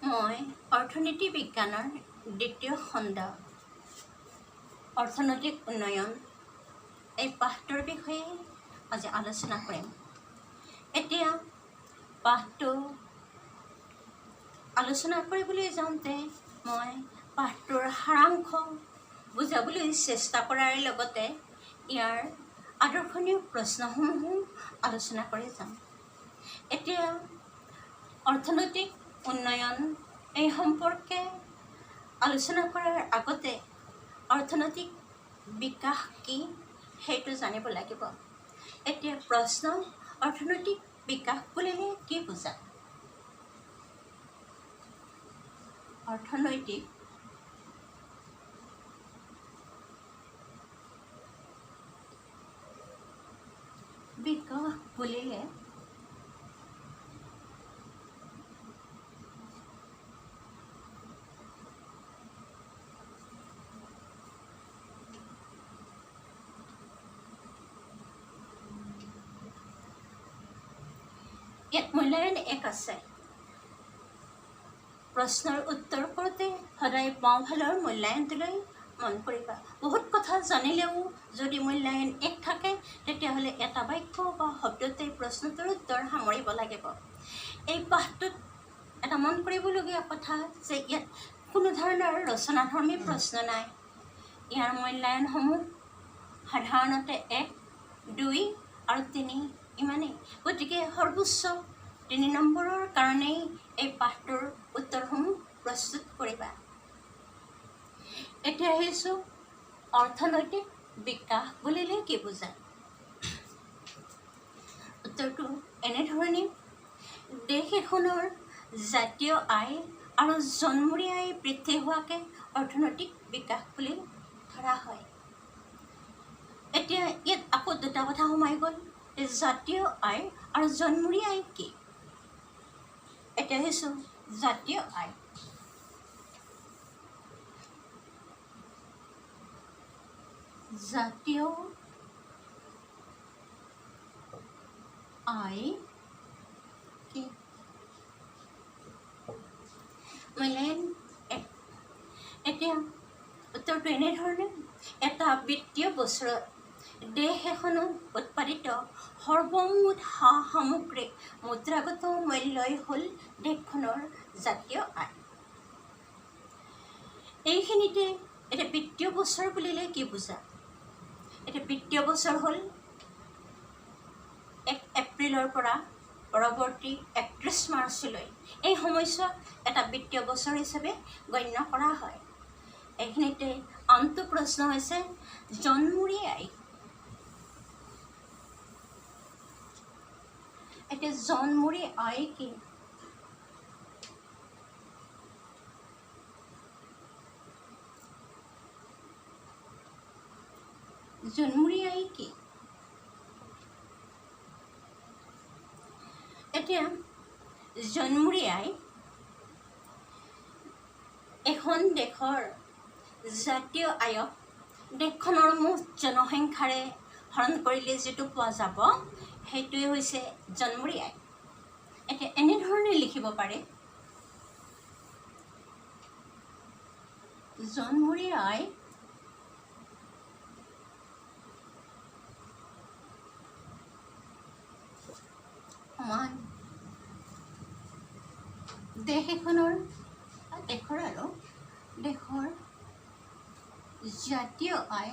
মই অৰ্থনীতি বিজ্ঞানৰ দ্বিতীয় খণ্ড অৰ্থনৈতিক উন্নয়ন এই পাঠটোৰ বিষয়ে আজি আলোচনা কৰিম। এতিয়া পাঠটো আলোচনা কৰিবলৈ যাওঁতে মই পাঠটোৰ সাৰাংশ বুজাবলৈ চেষ্টা কৰাৰ লগতে ইয়াৰ আদৰ্শনীয় প্ৰশ্নসমূহো আলোচনা কৰি যাম। এতিয়া অৰ্থনৈতিক উন্নয়ন এই সম্পৰ্কে আলোচনা কৰাৰ আগতে অৰ্থনৈতিক বিকাশ কি সেইটো জানিব লাগিব। এতিয়া প্ৰশ্ন, অৰ্থনৈতিক বিকাশ বুলিলে কি বুজায়? অৰ্থনৈতিক বিকাশ বুলিলে ইয়াত মূল্যায়ন এক আছে। প্ৰশ্নৰ উত্তৰ কৰোঁতে সদায় বাওঁফালৰ মূল্যায়নটোলৈ মন কৰিবা। বহুত কথা জানিলেও যদি মূল্যায়ন এক থাকে তেতিয়াহ'লে এটা বাক্য বা শব্দতে প্ৰশ্নটোৰ উত্তৰ সামৰিব লাগিব। এই পাঠটোত এটা মন কৰিবলগীয়া কথা যে ইয়াত কোনো ধৰণৰ ৰচনাধৰ্মী প্ৰশ্ন নাই। ইয়াৰ মূল্যায়নসমূহ সাধাৰণতে 1, 2 আৰু 3 ইমানেই। গতিকে সৰ্বোচ্চ 3 নম্বৰৰ কাৰণেই এই পাঠটোৰ উত্তৰসমূহ প্ৰস্তুত কৰিবা। এতিয়া আহিছোঁ অৰ্থনৈতিক বিকাশ বুলিলে কি বুজায়? উত্তৰটো এনেধৰণে: দেশ এখনৰ জাতীয় আয় আৰু জনমূৰি আয় বৃদ্ধি হোৱাকে অৰ্থনৈতিক বিকাশ বুলি ধৰা হয়। এতিয়া ইয়াত আকৌ দুটা কথা সোমাই গ'ল। জাতীয় আয় আৰু জনমূৰি আয় কি? এতিয়া আহিছোঁ জাতীয় আয়। জাতীয় আয় কি? মূল্যায়ন এক। এতিয়া উত্তৰটো এনেধৰণে: এটা বিত্তীয় বছৰত দেশ এখনত উৎপাদিত সৰ্বমুঠ সা-সামগ্ৰীৰ মুদ্ৰাগত মূল্যই হ'ল দেশখনৰ জাতীয় আয়। এইখিনিতে এতিয়া বিত্তীয় বছৰ বুলিলে কি বুজা? এতিয়া বিত্তীয় বছৰ হ'ল 1 এপ্ৰিলৰ পৰা পৰৱৰ্তী 31 মাৰ্চলৈ। এই সময়ছোৱাক এটা বিত্তীয় বছৰ হিচাপে গণ্য কৰা হয়। এইখিনিতে আনটো প্ৰশ্ন হৈছে জনমূৰি আয়। এতিয়া জনমূৰি আয় কি? জনমূৰি আয় কি? এতিয়া জনমূৰি আয় এখন দেশৰ জাতীয় আয়ক দেশখনৰ মুঠ জনসংখ্যাৰে হৰণ কৰিলে যিটো পোৱা যাব সেইটোৱে হৈছে জনমূৰি আয়। এতিয়া এনেধৰণে লিখিব পাৰে: জনমূৰি আয় সমান দেশৰ জাতীয় আয়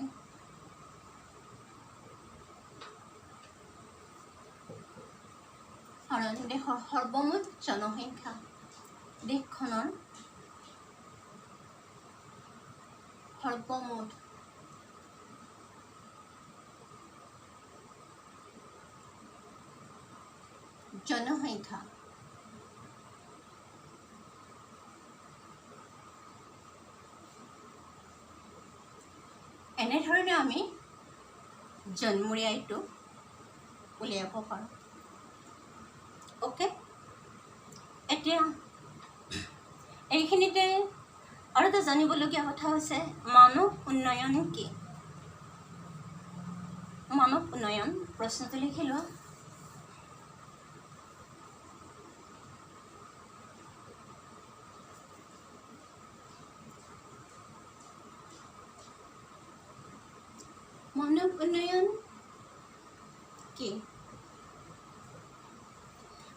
হৰণ দেশৰ সৰ্বমুঠ জনসংখ্যা। দেশখনৰ সৰ্বমুঠ জনসংখ্যা। এনেধৰণে আমি জনমূৰি আয়টো উলিয়াব পাৰোঁ। অ'কে, এতিয়া এইখিনিতে আৰু এটা জানিবলগীয়া কথা হৈছে মানৱ উন্নয়ন কি? মানৱ উন্নয়ন প্ৰশ্নটো লিখি লোৱা। মানৱ উন্নয়ন কি?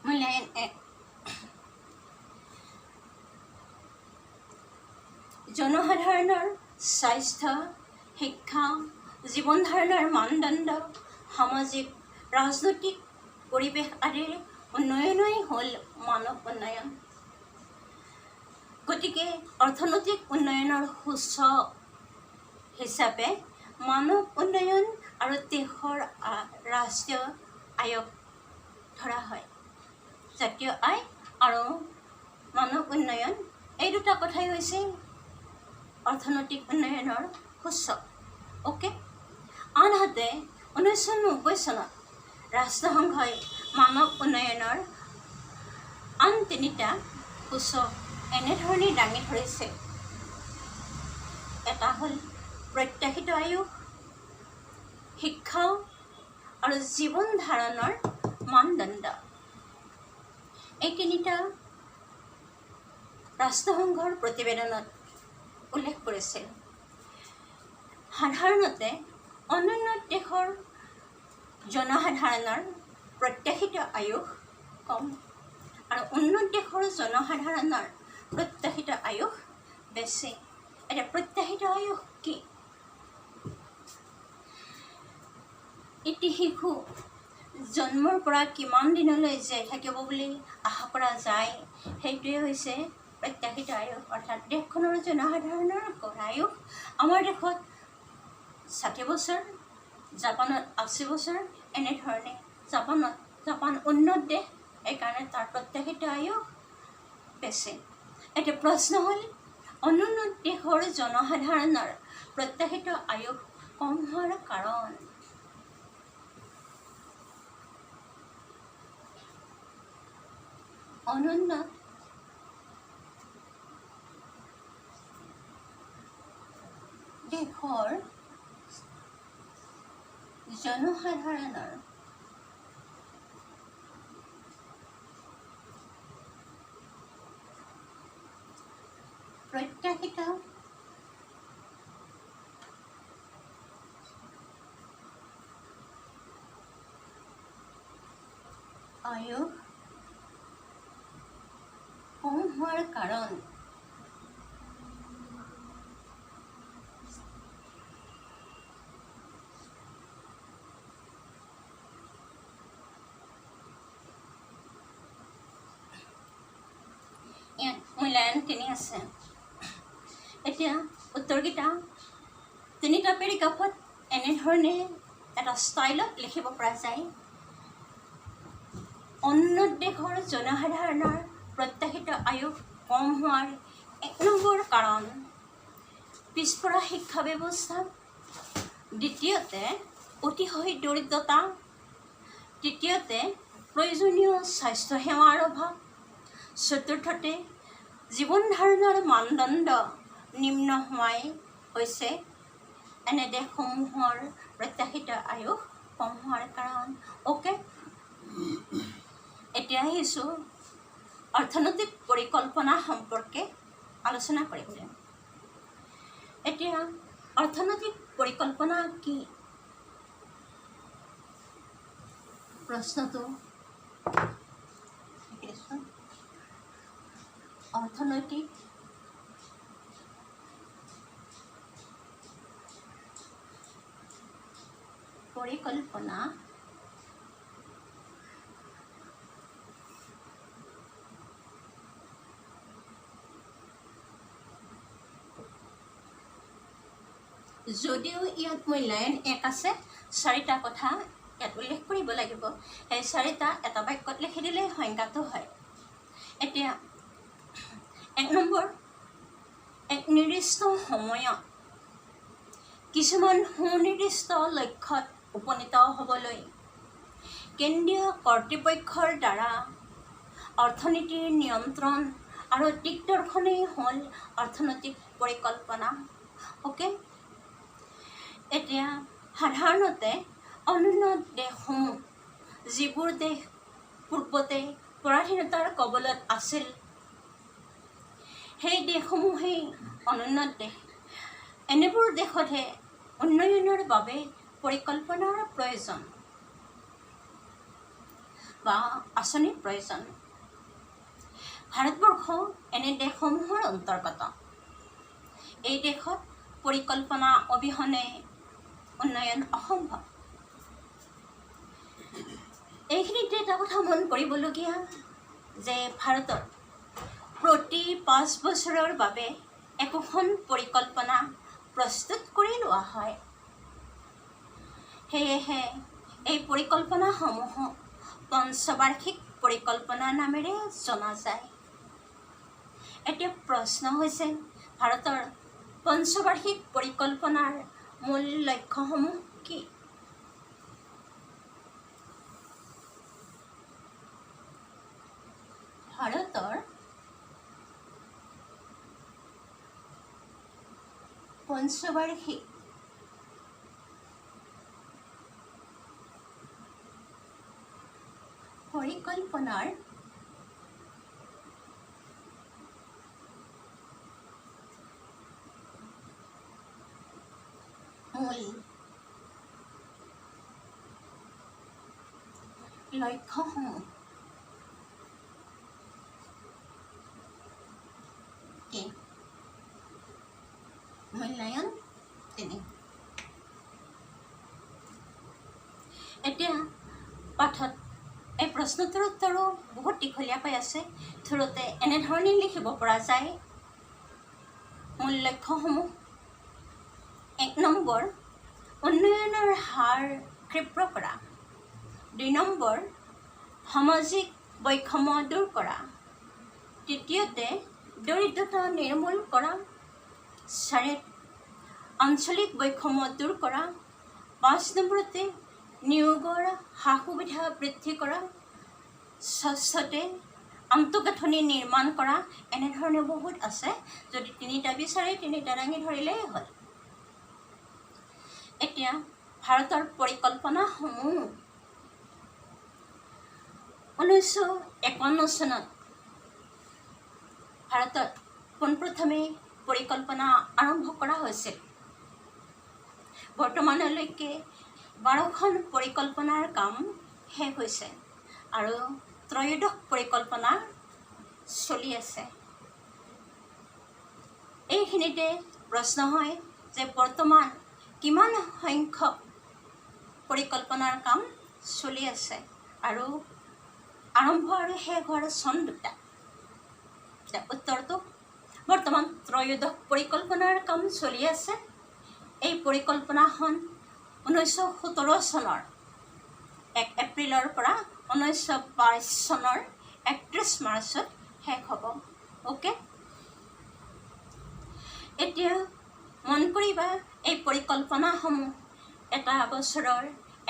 মূল্যায়ন 1 জনসাধাৰণৰ স্বাস্থ্য, শিক্ষা, জীৱন ধাৰণৰ মানদণ্ড, সামাজিক, ৰাজনৈতিক পৰিৱেশ আদিৰ উন্নয়নেই হ'ল মানৱ উন্নয়ন। গতিকে অৰ্থনৈতিক উন্নয়নৰ সূচক হিচাপে মানৱ উন্নয়ন আৰু দেশৰ ৰাষ্ট্ৰীয় আয়ক ধৰা হয়। জাতীয় আয় আৰু মানৱ উন্নয়ন এই দুটা কথাই হৈছে অৰ্থনৈতিক উন্নয়নৰ সূচক। অ'কে, আনহাতে 1990 চনত ৰাষ্ট্ৰসংঘই মানৱ উন্নয়নৰ আন তিনিটা সূচক এনেধৰণে দাঙি ধৰিছে। এটা হ'ল প্ৰত্যাশিত আয়ুস, শিক্ষা আৰু জীৱন ধাৰণৰ মানদণ্ড। এই তিনিটা ৰাষ্ট্ৰসংঘৰ প্ৰতিবেদনত উল্লেখ কৰিছিল। সাধাৰণতে অন্যান্য দেশৰ জনসাধাৰণৰ প্ৰত্যাশিত আয়ুস কম আৰু উন্নত দেশৰ জনসাধাৰণৰ প্ৰত্যাশিত আয়ুস বেছি। এতিয়া প্ৰত্যাশিত আয়ুস কি? এটি শিশু জন্মৰ পৰা কিমান দিনলৈ জীয়াই থাকিব বুলি আশা কৰা যায়, সেইটোৱে হৈছে প্ৰত্যাশিত আয়ুস, অৰ্থাৎ দেশখনৰ জনসাধাৰণৰ গড় আয়ুস। আমাৰ দেশত 60 বছৰ, জাপানত 80 বছৰ, এনেধৰণে। জাপান উন্নত দেশ, সেইকাৰণে তাৰ প্ৰত্যাশিত আয়ুস বেছি। এতিয়া প্ৰশ্ন হ'ল, অনুন্নত দেশৰ জনসাধাৰণৰ প্ৰত্যাশিত আয়ুস কম হোৱাৰ কাৰণ। অনুন্নত দেশৰ জনসাধাৰণৰ প্ৰত্যাশিত আয়ুস কম হোৱাৰ কাৰণ। ইয়াত মূল্যায়ন 3 আছে। এতিয়া উত্তৰকেইটা তিনিটা পেৰিগ্ৰাফত এনেধৰণে এটা ষ্টাইলত লিখিব পৰা যায়। উন্নত দেশৰ জনসাধাৰণৰ প্ৰত্যাশিত আয়ুস কম হোৱাৰ 1 নম্বৰ কাৰণ পিছপৰা শিক্ষা ব্যৱস্থা, দ্বিতীয়তে অতিশয় দৰিদ্ৰতা, তৃতীয়তে প্ৰয়োজনীয় স্বাস্থ্যসেৱাৰ অভাৱ, চতুৰ্থতে জীৱন ধাৰণৰ মানদণ্ড নিম্ন হোৱাই হৈছে এনে দেশসমূহৰ প্ৰত্যাশিত আয়ুস কম হোৱাৰ কাৰণ। অ'কে, এতিয়া আহিছোঁ অৰ্থনৈতিক পৰিকল্পনা সম্পৰ্কে আলোচনা কৰিবলৈ। এতিয়া অৰ্থনৈতিক পৰিকল্পনা কি? প্ৰশ্নটো অৰ্থনৈতিক পৰিকল্পনা যদিও ইয়াত মূল্যায়ন 1 আছে, 4টা কথা ইয়াত উল্লেখ কৰিব লাগিব। সেই 4টা এটা বাক্যত লিখি দিলে সংজ্ঞাটো হয়। এতিয়া 1 নম্বৰ, এক নিৰ্দিষ্ট সময়ত কিছুমান সুনিৰ্দিষ্ট লক্ষ্যত উপনীত হ'বলৈ কেন্দ্ৰীয় কৰ্তৃপক্ষৰ দ্বাৰা অৰ্থনীতিৰ নিয়ন্ত্ৰণ আৰু দিগদৰ্শনেই হ'ল অৰ্থনৈতিক পৰিকল্পনা। অ'কে, এতিয়া সাধাৰণতে অনুন্নত দেশসমূহ, যিবোৰ দেশ পূৰ্বতে পৰাধীনতাৰ কবলত আছিল, সেই দেশসমূহেই অনুন্নত দেশ। এনেবোৰ দেশতহে উন্নয়নৰ বাবে পৰিকল্পনাৰ প্ৰয়োজন বা আঁচনিৰ প্ৰয়োজন। ভাৰতবৰ্ষ এনে দেশসমূহৰ অন্তৰ্গত। এই দেশত পৰিকল্পনা অবিহনে উন্নয়ন অসম্ভৱ। এইখিনিতে এটা কথা মন কৰিবলগীয়া যে ভাৰতত প্ৰতি 5 বছৰৰ বাবে একোখন পৰিকল্পনা প্ৰস্তুত কৰি লোৱা হয়। সেয়েহে এই পৰিকল্পনাসমূহক পঞ্চবাৰ্ষিক পৰিকল্পনা নামেৰে জনা যায়। এতিয়া প্ৰশ্ন হৈছে ভাৰতৰ পঞ্চবাৰ্ষিক পৰিকল্পনাৰ মূল লক্ষ্যসমূহ কি? ভাৰতৰ পঞ্চবাৰ্ষিক পৰিকল্পনাৰ মূল লক্ষ্যসমূহ কি? মূল্যায়ন 3। এতিয়া পাঠত এই প্ৰশ্নটোৰ উত্তৰো বহুত দীঘলীয়াকৈ আছে। থোৰতে এনেধৰণে লিখিব পৰা যায়। মূল লক্ষ্যসমূহ: 1 নম্বৰ, উন্নয়নৰ হাৰ ক্ষীপ্ৰ কৰা। 2 নম্বৰ, সামাজিক বৈষম্য দূৰ কৰা। তৃতীয়তে, দৰিদ্ৰতা নিৰ্মূল কৰা। 4, আঞ্চলিক বৈষম্য দূৰ কৰা। 5 নম্বৰতে, নিয়োগৰ সা-সুবিধা বৃদ্ধি কৰা। 6তে, আন্তঃগাঁথনি নিৰ্মাণ কৰা। এনেধৰণে বহুত আছে। যদি 3টা বিচাৰে 3টা দাঙি ধৰিলেই হ'ল। এতিয়া ভাৰতৰ পৰিকল্পনাসমূহ 1951 চনত ভাৰতত পোনপ্ৰথমে পৰিকল্পনা আৰম্ভ কৰা হৈছিল। বৰ্তমানলৈকে 12খন পৰিকল্পনাৰ কাম শেষ হৈছে আৰু ত্ৰয়োদশ পৰিকল্পনা চলি আছে। এইখিনিতে প্ৰশ্ন হয় যে বৰ্তমান কিমান সংখ্যক পৰিকল্পনাৰ কাম চলি আছে আৰু আৰম্ভ আৰু শেষ হোৱাৰ চন দুটা। উত্তৰটো বৰ্তমান ত্ৰয়োদশ পৰিকল্পনাৰ কাম চলি আছে। এই পৰিকল্পনাখন 1917 চনৰ 1 এপ্ৰিলৰ পৰা 1922 চনৰ 31 মাৰ্চত শেষ হ'ব। অ'কে, এতিয়া মন কৰিবা এই পৰিকল্পনাসমূহ এটা বছৰৰ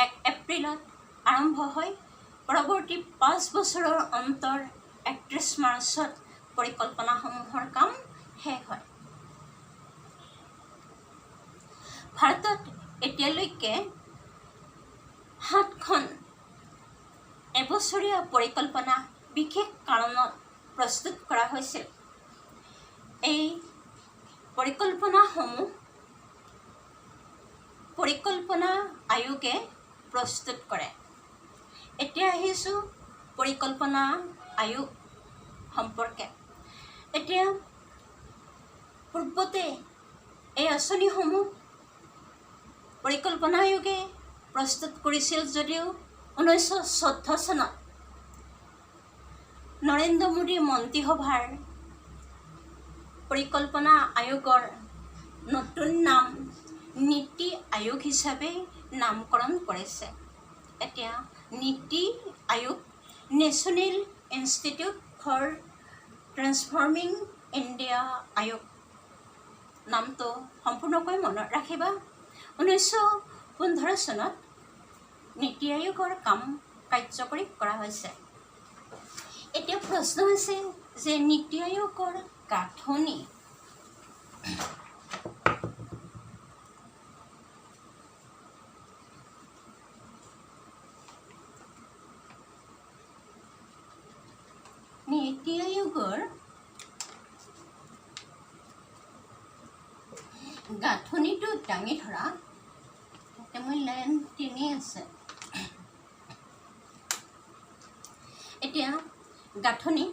1 এপ্ৰিলত আৰম্ভ হয়। পৰৱৰ্তী 5 বছৰৰ অন্তৰ 31 মাৰ্চত পৰিকল্পনাসমূহৰ কাম শেষ হয়। ভাৰতত এতিয়ালৈকে 7খন এবছৰীয়া পৰিকল্পনা বিশেষ কাৰণত প্ৰস্তুত কৰা হৈছিল। এই পৰিকল্পনাসমূহ পৰিকল্পনা আয়োগে প্ৰস্তুত কৰে। এতিয়া আহিছোঁ পৰিকল্পনা আয়োগ সম্পৰ্কে। এতিয়া পূৰ্বতে এই আঁচনিসমূহ পৰিকল্পনা আয়োগে প্ৰস্তুত কৰিছিল যদিও 1914 চনত নৰেন্দ্ৰ মোদী মন্ত্ৰীসভাৰ পৰিকল্পনা আয়োগৰ নতুন নাম নীতি আয়োগ হিচাপে নামকৰণ কৰিছে। এতিয়া NITI Aayog national institute for transforming India Aayog নামটো সম্পূৰ্ণকৈ মনত ৰাখিবা। 1915 চনত নীতি আয়োগৰ কাম কাৰ্যকৰী কৰা হৈছে। এতিয়া প্ৰশ্ন হৈছে যে নীতি আয়োগৰ গাঁথনি নীতি আয়োগৰ গাঁথনিটো দাঙি ধৰা মূল্যায়ন 3 আছে। এতিয়া গাঁথনি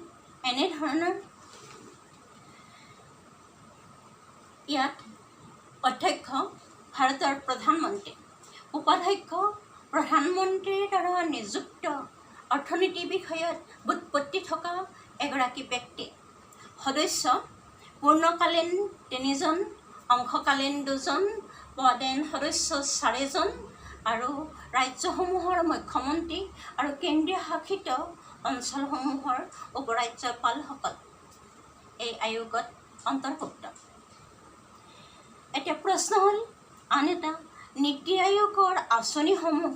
এনেধৰণৰ। ইয়াত অধ্যক্ষ ভাৰতৰ প্ৰধানমন্ত্ৰী, উপাধ্যক্ষ প্ৰধানমন্ত্ৰীৰ দ্বাৰা নিযুক্ত অৰ্থনীতি বিষয়ত ব্যুৎপত্তি থকা এগৰাকী ব্যক্তি, সদস্য পূৰ্ণকালীন 3জন, অংশকালীন 2জন, পদেন সদস্য 4জন আৰু ৰাজ্যসমূহৰ মুখ্যমন্ত্ৰী আৰু কেন্দ্ৰীয় শাসিত অঞ্চলসমূহৰ উপৰাজ্যপালসকল এই আয়োগত অন্তৰ্ভুক্ত। এতিয়া প্ৰশ্ন হ'ল আন এটা, নীতি আয়োগৰ আঁচনিসমূহ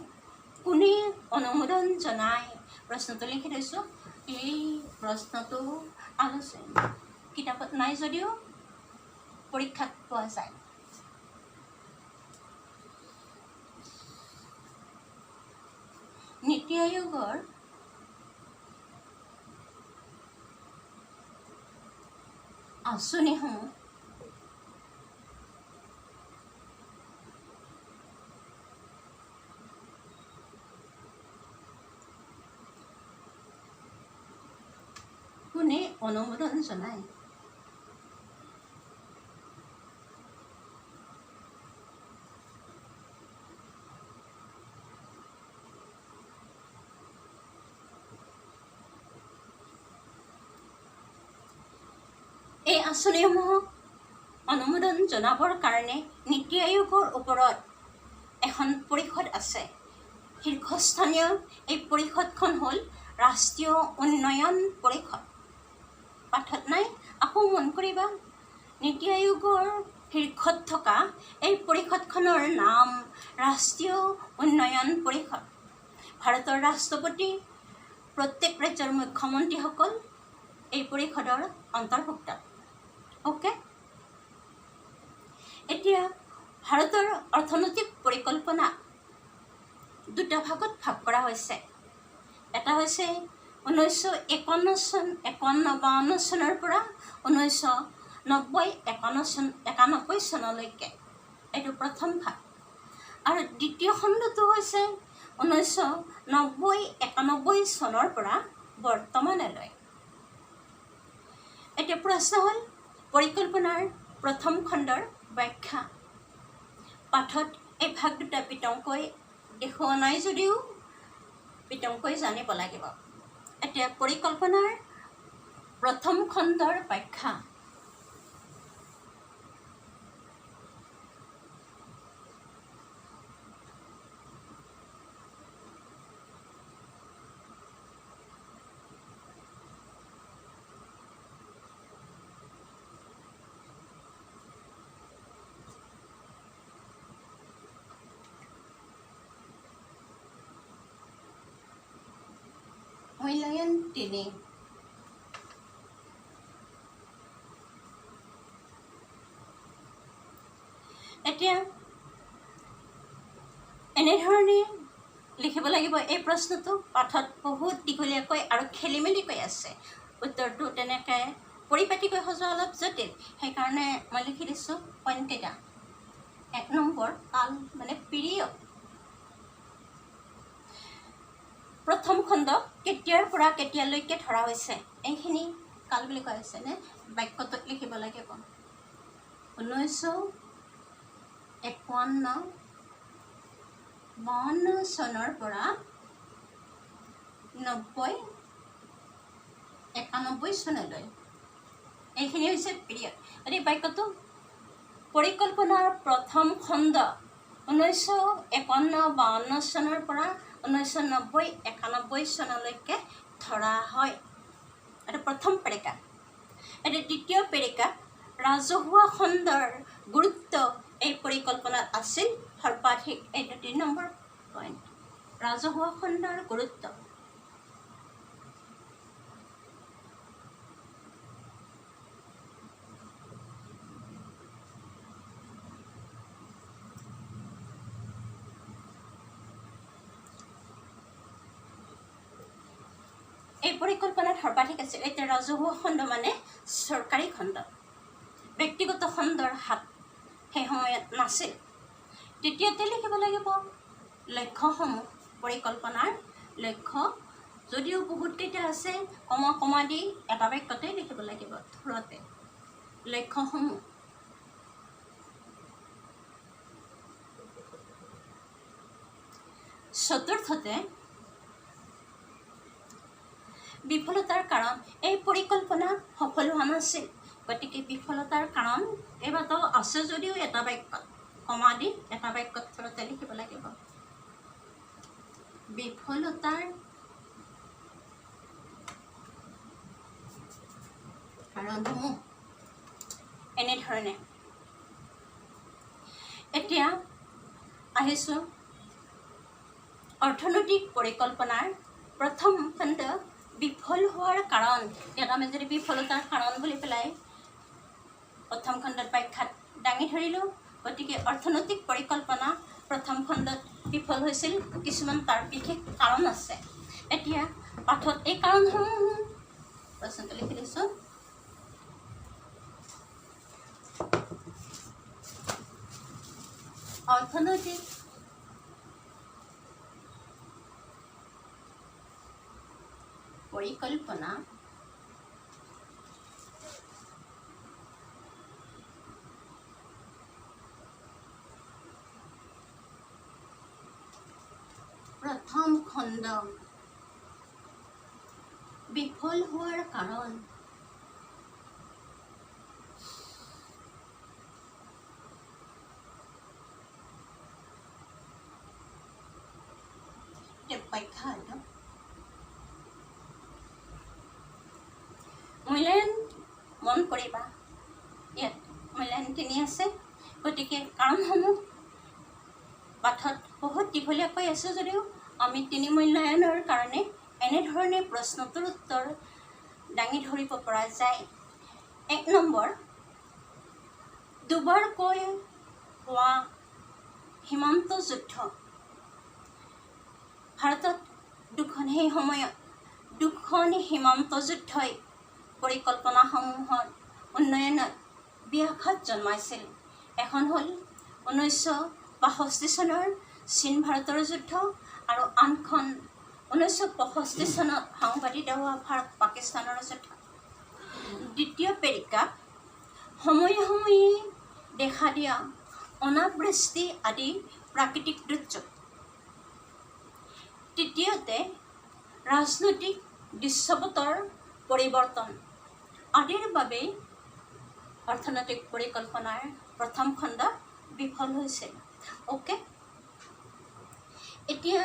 কোনে অনুমোদন জনায়? প্ৰশ্নটো লিখি থৈছোঁ। এই প্ৰশ্নটো কিতাপত নাই যদিও পৰীক্ষাত পোৱা যায়। নীতি আয়োগৰ আঁচনিসমূহ কোনে অনুমোদন জনায়? এই আঁচনিসমূহক অনুমোদন জনাবৰ কাৰণে নীতি আয়োগৰ ওপৰত এখন পৰিষদ আছে। শীৰ্ষস্থানীয় এই পৰিষদখন হ'ল ৰাষ্ট্ৰীয় উন্নয়ন পৰিষদ। পাঠত নাই, আকৌ মন কৰিবা। নীতি আয়োগৰ শীৰ্ষত থকা এই পৰিষদখনৰ নাম ৰাষ্ট্ৰীয় উন্নয়ন পৰিষদ। ভাৰতৰ ৰাষ্ট্ৰপতি, প্ৰত্যেক ৰাজ্যৰ মুখ্যমন্ত্ৰীসকল এই পৰিষদৰ অন্তৰ্ভুক্ত। অ'কে, এতিয়া ভাৰতৰ অৰ্থনৈতিক পৰিকল্পনা দুটা ভাগত ভাগ কৰা হৈছে। এটা হৈছে 1951-52 চনৰ পৰা 1990-91 চনলৈকে, এইটো প্ৰথম ভাগ। আৰু দ্বিতীয় খণ্ডটো হৈছে 1990-91 চনৰ পৰা বৰ্তমানলৈ। এতিয়া প্ৰশ্ন হ'ল পৰিকল্পনাৰ প্ৰথম খণ্ডৰ ব্যাখ্যা। পাঠত এই ভাগ দুটা বিতংকৈ দেখুওৱা নাই যদিও বিতংকৈ জানিব লাগিব। এতিয়া পৰিকল্পনাৰ প্ৰথম খণ্ডৰ ব্যাখ্যা। মূল্যায়ন 3। এতিয়া এনেধৰণে লিখিব লাগিব এই প্ৰশ্নটো। পাঠত বহুত দীঘলীয়াকৈ আৰু খেলি মেলিকৈ আছে, উত্তৰটো তেনেকৈ পৰিপাটিকৈ সজোৱা অলপ জটিল, সেইকাৰণে মই লিখি দিছোঁ পইণ্টকেইটা। 1 নম্বৰ, কাল মানে পিৰিয়ড। প্ৰথম খণ্ড কেতিয়াৰ পৰা কেতিয়ালৈকে ধৰা হৈছে, এইখিনি কাল বুলি কোৱা হৈছে নে? বাক্যটোত লিখিব লাগিব 1951-52 চনৰ পৰা 90-91 চনলৈ, এইখিনি হৈছে পিৰিয়ড। এই বাক্যটো পৰিকল্পনাৰ প্ৰথম খণ্ড 1951-52 চনৰ পৰা 1990-91 চনলৈকে ধৰা হয়। এইটো প্ৰথম পেৰেকা। এতিয়া দ্বিতীয় পেৰেকা, ৰাজহুৱা খণ্ডৰ গুৰুত্ব এই পৰিকল্পনাত আছিল সৰ্বাধিক। এইটো 3 নম্বৰ পইণ্ট, ৰাজহুৱা খণ্ডৰ গুৰুত্ব। এই পৰিকল্পনাত সৰ্বাধিক আছিল। এতিয়া ৰাজহুৱা খণ্ড মানে চৰকাৰী খণ্ড, ব্যক্তিগত খণ্ডৰ হাত সেই সময়ত নাছিল। তৃতীয়তে লিখিব লাগিব লক্ষ্যসমূহ, পৰিকল্পনাৰ লক্ষ্য। যদিও বহুতকেইটা আছে, কমা কমা দি এটা বাক্যতে লিখিব লাগিব থোৰতে লক্ষ্যসমূহ। চতুৰ্থতে বিফলতাৰ কাৰণ। এই পৰিকল্পনা সফল হোৱা নাছিল, গতিকে বিফলতাৰ কাৰণ কেইবাটাও আছে যদিও এটা বাক্যত কমা দি এটা বাক্যত থোৰতে লিখিব লাগিব। বিফলতাৰ কাৰণসমূহ এনেধৰণে। এতিয়া আহিছোঁ অৰ্থনৈতিক পৰিকল্পনাৰ প্ৰথম খণ্ড বিফল হোৱাৰ কাৰণ। ইয়াত আমি যদি বিফলতাৰ কাৰণ বুলি পেলাই প্ৰথম খণ্ডত ব্যাখ্যাত দাঙি ধৰিলোঁ, গতিকে অৰ্থনৈতিক পৰিকল্পনা প্ৰথম খণ্ডত বিফল হৈছিল, কিছুমান তাৰ বিশেষ কাৰণ আছে। এতিয়া পাঠত এই কাৰণসমূহ প্ৰশ্নটো লিখি দিছোঁ। অৰ্থনৈতিক পৰিকল্পনা প্ৰথম খণ্ড বিফল হোৱাৰ কাৰণ। মূল্যায়ন মন কৰিবা, ইয়াত মূল্যায়ন 3 আছে, গতিকে কাৰণসমূহ পাঠত বহুত দীঘলীয়াকৈ আছে যদিও আমি 3 মূল্যায়নৰ কাৰণে এনেধৰণে প্ৰশ্নটোৰ উত্তৰ দাঙি ধৰিব পৰা যায়। 1 নম্বৰ, দুবাৰকৈ হোৱা সীমান্ত যুদ্ধ। ভাৰতত সেই সময়ত 2খন সীমান্ত যুদ্ধই পৰিকল্পনাসমূহৰ উন্নয়নত ব্যাঘাত জন্মাইছিল। এখন হ'ল 1962 চনৰ চীন ভাৰতৰ যুদ্ধ আৰু আনখন 1965 চনত সংঘটিত হোৱা ভাৰত পাকিস্তানৰ যুদ্ধ। দ্বিতীয় পেৰিকাপ সময়ে সময়ে দেখা দিয়া অনাবৃষ্টি আদি প্ৰাকৃতিক দুৰ্যোগ। তৃতীয়তে ৰাজনৈতিক দৃশ্যপটৰ পৰিৱৰ্তন আদিৰ বাবেই অৰ্থনৈতিক পৰিকল্পনাৰ প্ৰথম খণ্ড বিফল হৈছিল। অ'কে, এতিয়া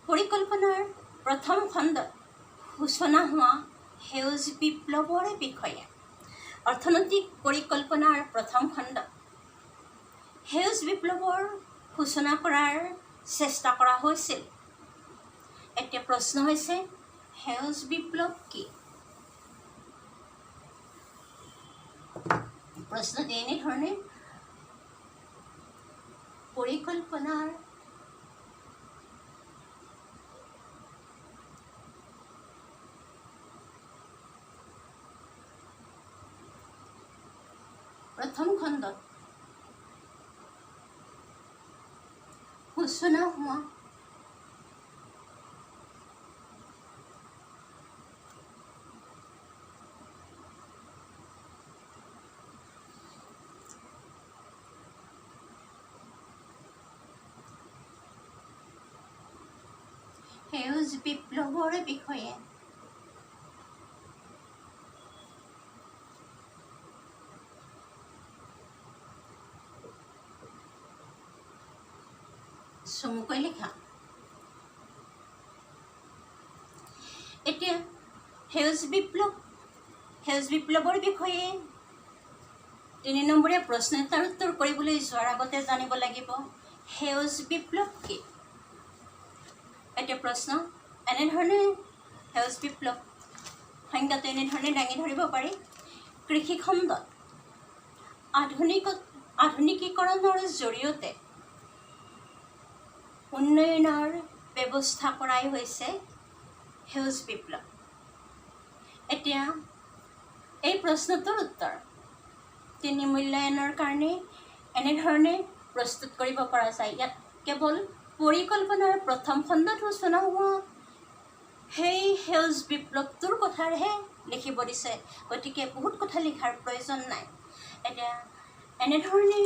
পৰিকল্পনাৰ প্ৰথম খণ্ডত সূচনা হোৱা সেউজ বিপ্লৱৰ বিষয়ে। অৰ্থনৈতিক পৰিকল্পনাৰ প্ৰথম খণ্ডত সেউজ বিপ্লৱৰ সূচনা কৰাৰ চেষ্টা কৰা হৈছিল। এতিয়া প্ৰশ্ন হৈছে সেউজ বিপ্লৱ কি? প্ৰশ্নটি এনেধৰণে, পৰিকল্পনাৰ প্ৰথম খণ্ডত সূচনা হোৱা সেউজ বিপ্লৱৰ বিষয়ে। চমুকৈ লিখা। এতিয়া সেউজ বিপ্লৱৰ বিষয়ে 3 নম্বৰীয়া প্ৰশ্ন এটাৰ উত্তৰ কৰিবলৈ যোৱাৰ আগতে জানিব লাগিব সেউজ বিপ্লৱ কি। এতিয়া প্ৰশ্ন এনেধৰণে, সেউজ বিপ্লৱ সংজ্ঞাটো এনেধৰণে দাঙি ধৰিব পাৰি। কৃষি খণ্ডত আধুনিকীকৰণৰ জৰিয়তে উন্নয়নৰ ব্যৱস্থা কৰাই হৈছে সেউজ বিপ্লৱ। এতিয়া এই প্ৰশ্নটোৰ উত্তৰ 3 মূল্যায়নৰ কাৰণে এনেধৰণে প্ৰস্তুত কৰিব পৰা যায়। ইয়াত কেৱল পৰিকল্পনাৰ প্ৰথম খণ্ডত সূচনা হোৱা সেই সেউজ বিপ্লৱটোৰ কথাহে লিখিব দিছে, গতিকে বহুত কথা লিখাৰ প্ৰয়োজন নাই। এতিয়া এনেধৰণে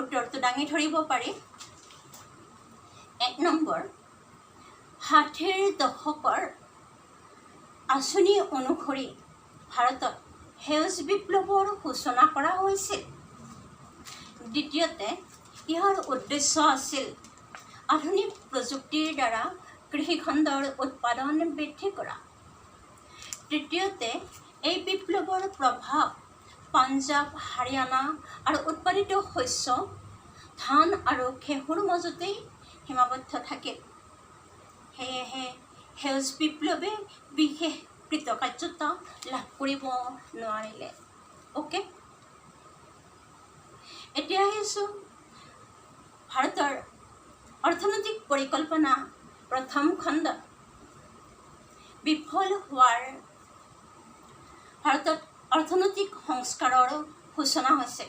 উত্তৰটো দাঙি ধৰিব পাৰি। 1 নম্বৰ, 60ৰ দশকৰ আঁচনি অনুসৰি ভাৰতত সেউজ বিপ্লৱৰ সূচনা কৰা হৈছিল। দ্বিতীয়তে, ইয়াৰ উদ্দেশ্য আছিল আধুনিক প্ৰযুক্তিৰ দ্বাৰা কৃষিখণ্ডৰ উৎপাদন বৃদ্ধি কৰা। তৃতীয়তে, এই বিপ্লৱৰ প্ৰভাৱ পাঞ্জাৱ, হাৰিয়ানা আৰু উৎপাদিত শস্য, ধান আৰু ঘেঁহুৰ মাজতেই সীমাবদ্ধ থাকিল। সেয়েহে সেউজ বিপ্লৱে বিশেষ কৃতকাৰ্যতা লাভ কৰিব নোৱাৰিলে। অ'কে, এতিয়া আহিছোঁ ভাৰতৰ অৰ্থনৈতিক পৰিকল্পনা প্ৰথম খণ্ডত বিফল হোৱাৰ ভাৰতত অৰ্থনৈতিক সংস্কাৰৰ সূচনা হৈছে।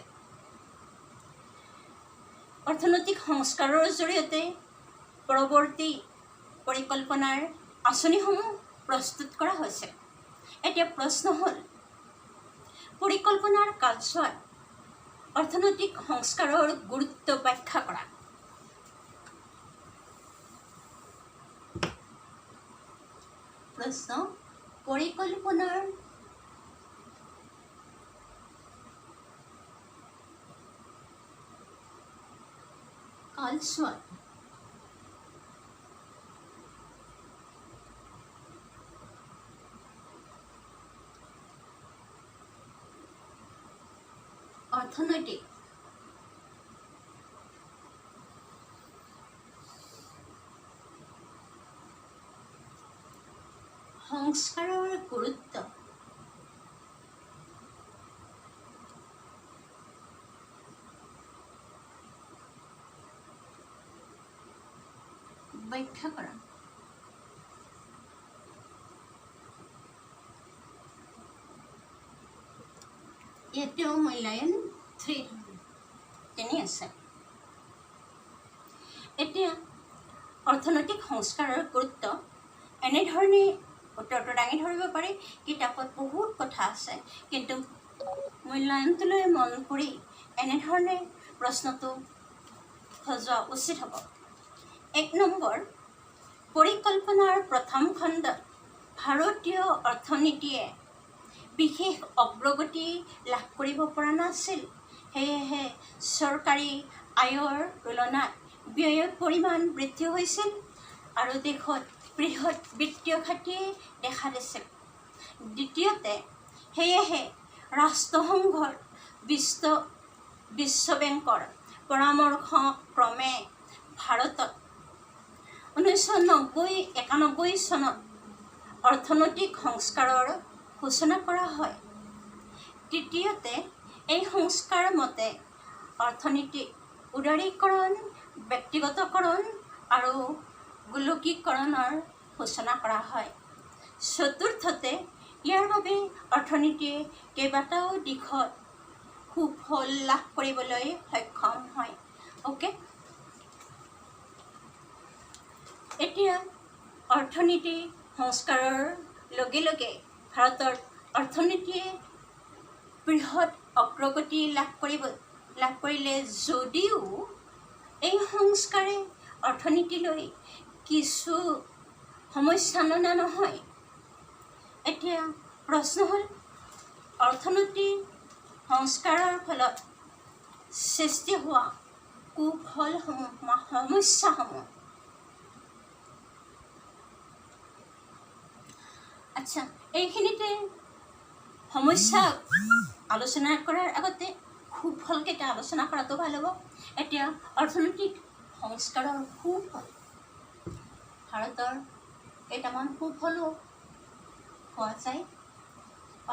অৰ্থনৈতিক সংস্কাৰৰ জৰিয়তে পৰৱৰ্তী পৰিকল্পনাৰ আঁচনিসমূহ প্ৰস্তুত কৰা হৈছে। এতিয়া প্ৰশ্ন হ'ল, পৰিকল্পনাৰ কালছোৱাত অৰ্থনৈতিক সংস্কাৰৰ গুৰুত্ব ব্যাখ্যা কৰা। প্ৰশ্ন, পৰিকল্পনাৰ কালছোৱাত অৰ্থনৈতিক সংস্কাৰৰ গুৰুত্ব ব্যাখ্যা কৰা। ইয়াতেও মূল্যায়ন 3 আছে। এতিয়া অৰ্থনৈতিক সংস্কাৰৰ গুৰুত্ব এনেধৰণে উত্তৰটো দাঙি ধৰিব পাৰি। কিতাপত বহুত কথা আছে, কিন্তু মূল্যায়নটোলৈ মন কৰি এনেধৰণে প্ৰশ্নটো সজোৱা উচিত হ'ব। 1 নম্বৰ, পৰিকল্পনাৰ প্ৰথম খণ্ডত ভাৰতীয় অৰ্থনীতিয়ে বিশেষ অগ্ৰগতি লাভ কৰিব পৰা নাছিল। সেয়েহে চৰকাৰী আয়ৰ তুলনাত ব্যয়ৰ পৰিমাণ বৃদ্ধি হৈছিল আৰু দেশত বৃহৎ বিত্তীয় ঘাটিয়ে দেখা দিছিল। দ্বিতীয়তে, সেয়েহে ৰাষ্ট্ৰসংঘৰ বিশ্ব বেংকৰ পৰামৰ্শক্ৰমে ভাৰতত 1991 চনত অৰ্থনৈতিক সংস্কাৰৰ সূচনা কৰা হয়। তৃতীয়তে, এই সংস্কাৰ মতে অৰ্থনীতিক উদাৰীকৰণ, ব্যক্তিগতকৰণ আৰু গোলকীকৰণৰ সূচনা কৰা হয়। চতুৰ্থতে, ইয়াৰ বাবে অৰ্থনীতিয়ে কেইবাটাও দিশত সুফল লাভ কৰিবলৈ সক্ষম হয়। অ'কে, এতিয়া অৰ্থনীতি সংস্কাৰৰ লগে লগে ভাৰতৰ অৰ্থনীতিয়ে বৃহৎ অগ্ৰগতি লাভ কৰিলে যদিও এই সংস্কাৰে অৰ্থনীতিলৈ কিছু সমস্যা ননা নহয়। এতিয়া প্ৰশ্ন হ'ল, অৰ্থনৈতিক সংস্কাৰৰ ফলত সৃষ্টি হোৱা কুফলসমূহ বা সমস্যাসমূহ। আচ্ছা, এইখিনিতে সমস্যা আলোচনা কৰাৰ আগতে সুফলকেইটা আলোচনা কৰাটো ভাল হ'ব। এতিয়া অৰ্থনৈতিক সংস্কাৰৰ সুফল, ভাৰতৰ কেইটামান সুফলো পোৱা যায়।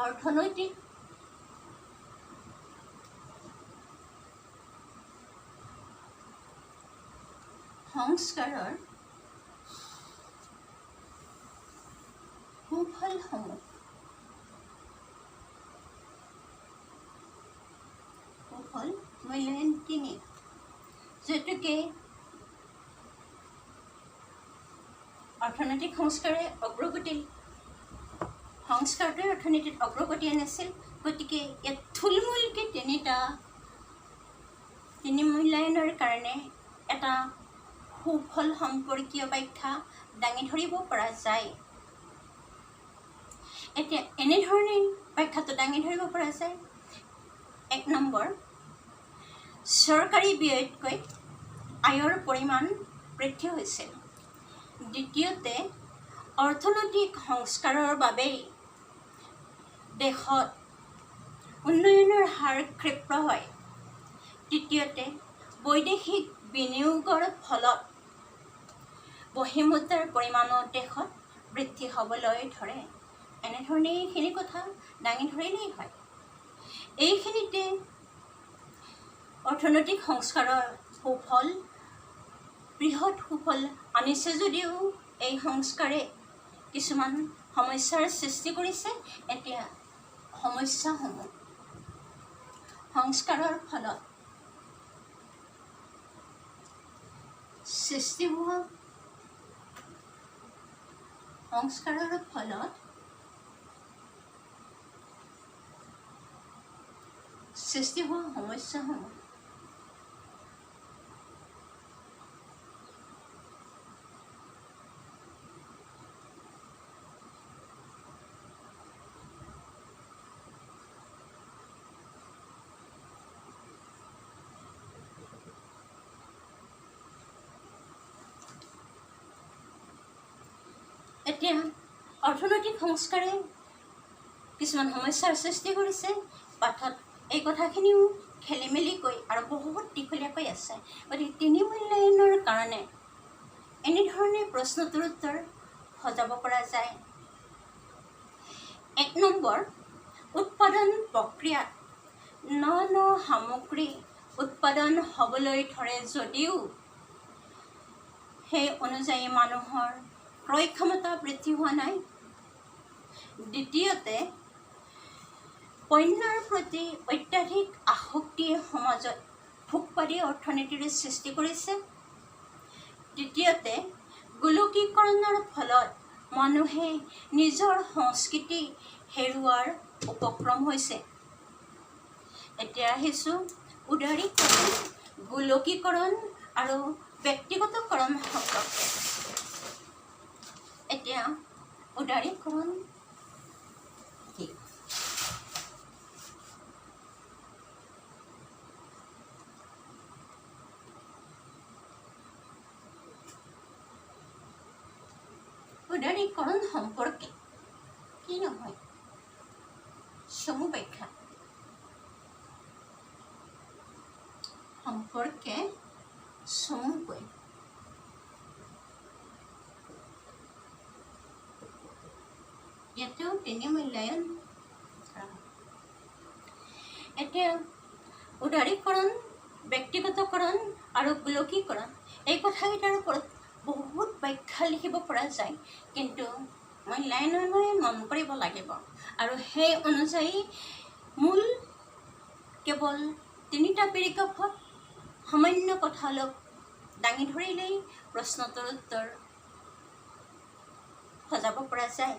অৰ্থনৈতিক সংস্কাৰৰ সুফলসমূহ। সুফল মূল্যায়ন 3। যিহেতুকে অৰ্থনৈতিক সংস্কাৰে সংস্কাৰটোৱে অৰ্থনীতিত অগ্ৰগতি আনিছিল। গতিকে ইয়াত থুলমূলকৈ তিনি মূল্যায়নৰ কাৰণে এটা সুফল সম্পৰ্কীয় ব্যাখ্যা দাঙি ধৰিব পৰা যায়। এতিয়া এনেধৰণে ব্যাখ্যাটো দাঙি ধৰিব পৰা যায়। 1 নম্বৰ, চৰকাৰী ব্যয়তকৈ আয়ৰ পৰিমাণ বৃদ্ধি হৈছিল। দ্বিতীয়তে, অৰ্থনৈতিক সংস্কাৰৰ বাবেই দেশত উন্নয়নৰ হাৰ ক্ষীপ্ৰ হয়। তৃতীয়তে, বৈদেশিক বিনিয়োগৰ ফলত বহিঃমুদ্ৰাৰ পৰিমাণো দেশত বৃদ্ধি হ'বলৈ ধৰে। এনেধৰণে এইখিনি কথা দাঙি ধৰিলেই হয়। এইখিনিতে অৰ্থনৈতিক সংস্কাৰৰ সুফল, বৃহৎ সুফল আনিছে যদিও এই সংস্কাৰে কিছুমান সমস্যাৰ সৃষ্টি কৰিছে। এতিয়া সমস্যাসমূহ সংস্কাৰৰ ফলত সৃষ্টি হোৱা সমস্যাসমূহ এতিয়া অৰ্থনৈতিক সংস্কাৰে কিছুমান সমস্যাৰ সৃষ্টি কৰিছে। পাঠত এই কথাখিনিও খেলিমেলিকৈ আৰু বহুত দীঘলীয়াকৈ আছে। গতিকে তিনি মূল্যায়নৰ কাৰণে এনেধৰণে প্ৰশ্নটোৰ উত্তৰ সজাব পৰা যায়। 1 নম্বৰ, উৎপাদন প্ৰক্ৰিয়াত ন সামগ্ৰী উৎপাদন হ'বলৈ ধৰে যদিও সেই অনুযায়ী মানুহৰ ক্ৰয় ক্ষমতা বৃদ্ধি হোৱা নাই। দ্বিতীয়তে, পণ্যৰ প্ৰতি অত্যাধিক আসক্তিয়ে সমাজত ভোগবাদী অৰ্থনীতিৰ সৃষ্টি কৰিছে। তৃতীয়তে, গোলকীকৰণৰ ফলত মানুহে নিজৰ সংস্কৃতি হেৰুওৱাৰ উপক্ৰম হৈছে। এতিয়া আহিছোঁ উদাৰীকৰণ, গোলকীকৰণ আৰু ব্যক্তিগতকৰণ সম্পৰ্কে। এতিয়া উদাৰীকৰণ কি? উদাৰীকৰণ সম্পৰ্কে কি নহয় চমু ব্যাখ্যা সম্পৰ্কে চমুকৈ ইয়াতেও তিনি মূল্যায়ন। এতিয়া উদাৰীকৰণ, ব্যক্তিগতকৰণ আৰু গোলকীকৰণ এই কথাকেইটাৰ ওপৰত বহুত ব্যাখ্যা লিখিব পৰা যায়, কিন্তু মূল্যায়নলৈ মন কৰিব লাগিব। আৰু সেই অনুযায়ী মূল কেৱল 3টা পেৰিগ্ৰাফত সামান্য কথা অলপ দাঙি ধৰিলেই প্ৰশ্নটোৰ উত্তৰ সজাব পৰা যায়।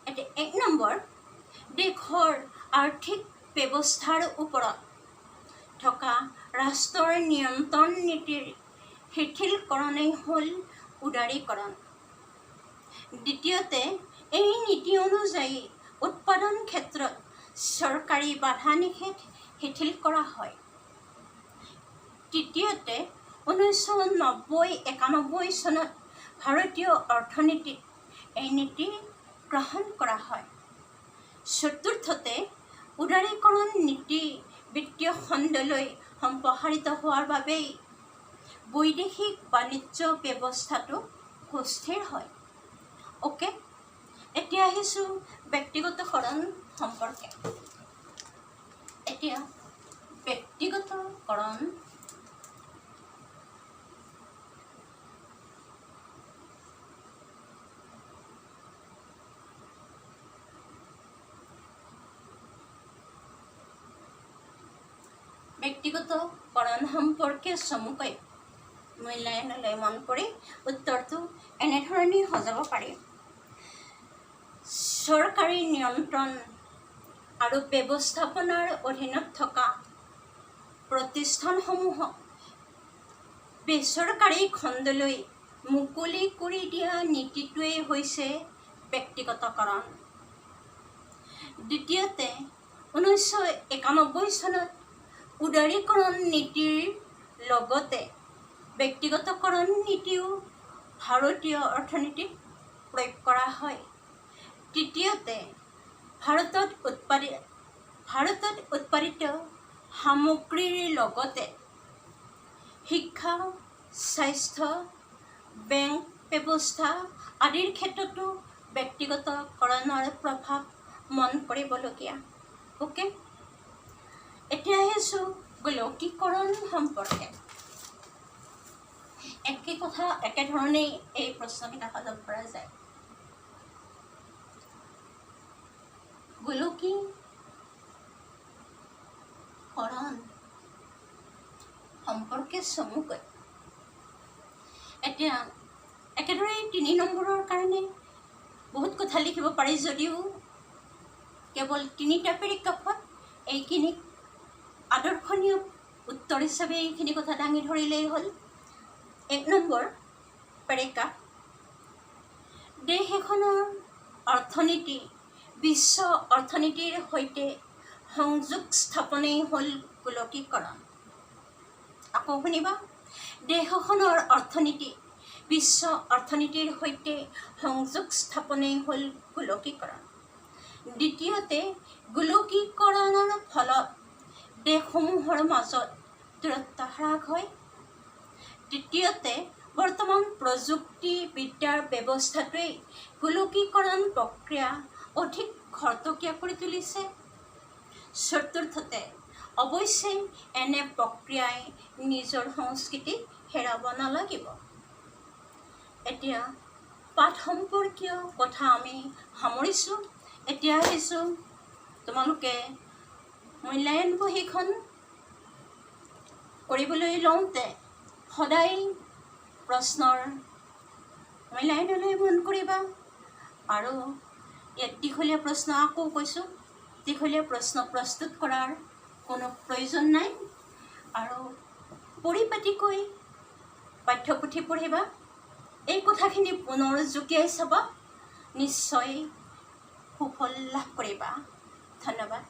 এতিয়া 1 নম্বৰ, দেশৰ আৰ্থিক ব্যৱস্থাৰ ওপৰত থকা ৰাষ্ট্ৰৰ নিয়ন্ত্ৰণ নীতিৰ শিথিলকৰণেই হ'ল উদাৰীকৰণ। দ্বিতীয়তে, এই নীতি অনুযায়ী উৎপাদন ক্ষেত্ৰত চৰকাৰী বাধা নিষেধ শিথিল কৰা হয়। তৃতীয়তে, 1990-91 চনত ভাৰতীয় অৰ্থনীতিত এই নীতি গ্ৰহণ কৰা হয়। চতুৰ্থতে, উদাৰীকৰণ নীতি বিত্তীয় খণ্ডলৈ সম্প্ৰসাৰিত হোৱাৰ বাবেই বৈদেশিক বাণিজ্য ব্যৱস্থাটো সুস্থিৰ হয়। অ'কে, এতিয়া আহিছোঁ ব্যক্তিগতকৰণ সম্পৰ্কে। এতিয়া ব্যক্তিগতকৰণ সম্পৰ্কে চমুকৈ মূল্যায়নলৈ মন কৰি উত্তৰটো এনেধৰণেই সজাব পাৰি। চৰকাৰী নিয়ন্ত্ৰণ আৰু ব্যৱস্থাপনাৰ অধীনত থকা প্ৰতিষ্ঠানসমূহক বেচৰকাৰী খণ্ডলৈ মুকলি কৰি দিয়া নীতিটোৱেই হৈছে ব্যক্তিগতকৰণ। দ্বিতীয়তে 1991 চনত উদাৰীকৰণ নীতিৰ লগতে ব্যক্তিগতকৰণ নীতিও ভাৰতীয় অৰ্থনীতিত প্ৰয়োগ কৰা হয়। তৃতীয়তে ভাৰতত উৎপাদিত সামগ্ৰীৰ লগতে শিক্ষা, স্বাস্থ্য, বেংক ব্যৱস্থা আদিৰ ক্ষেত্ৰতো ব্যক্তিগতকৰণৰ প্ৰভাৱ মন কৰিবলগীয়া। অ'কে, এতিয়া আহিছোঁ গোলকীকৰণ সম্পৰ্কে। একেধৰণেই এই প্ৰশ্নকেইটা সজাব পৰা যায়। গোলকীকৰণ সম্পৰ্কে চমুকৈ এতিয়া একেদৰে 3 নম্বৰৰ কাৰণে বহুত কথা লিখিব পাৰি যদিও কেৱল 3টা পেৰেগ্ৰাফত এইখিনিক আদৰ্শনীয় উত্তৰ হিচাপে এইখিনি কথা দাঙি ধৰিলেই হ'ল। 1 নম্বৰ পেৰেগ্ৰাফ, দেশ এখনৰ অৰ্থনীতি বিশ্ব অৰ্থনীতিৰ সৈতে সংযোগ স্থাপনেই হ'ল গোলকীকৰণ। আকৌ শুনিবা, দেশ এখনৰ অৰ্থনীতি বিশ্ব অৰ্থনীতিৰ সৈতে সংযোগ স্থাপনেই হ'ল গোলকীকৰণ। দ্বিতীয়তে গোলকীকৰণৰ ফলত দেশসমূহৰ মাজত দূৰত্ব হ্ৰাস হয়। তৃতীয়তে বৰ্তমান প্ৰযুক্তিবিদ্যাৰ ব্যৱস্থাটোৱেই গোলকীকৰণ প্ৰক্ৰিয়া অধিক খৰতকীয়া কৰি তুলিছে। চতুৰ্থতে অৱশ্যে এনে প্ৰক্ৰিয়াই নিজৰ সংস্কৃতি হেৰাব নালাগিব। এতিয়া পাঠ সম্পৰ্কীয় কথা আমি সামৰিছোঁ। এতিয়া আহিছোঁ তোমালোকে মূল্যায়ন বহীখন কৰিবলৈ লওঁতে সদায় প্ৰশ্নৰ মূল্যায়নলৈ মন কৰিবা। আৰু ইয়াত দীঘলীয়া প্ৰশ্ন আকৌ কৈছোঁ, দীঘলীয়া প্ৰশ্ন প্ৰস্তুত কৰাৰ কোনো প্ৰয়োজন নাই। আৰু পৰিপাটিকৈ পাঠ্যপুথি পঢ়িবা, এই কথাখিনি পুনৰ জুকিয়াই চাবা, নিশ্চয় সুফল লাভ কৰিবা। ধন্যবাদ।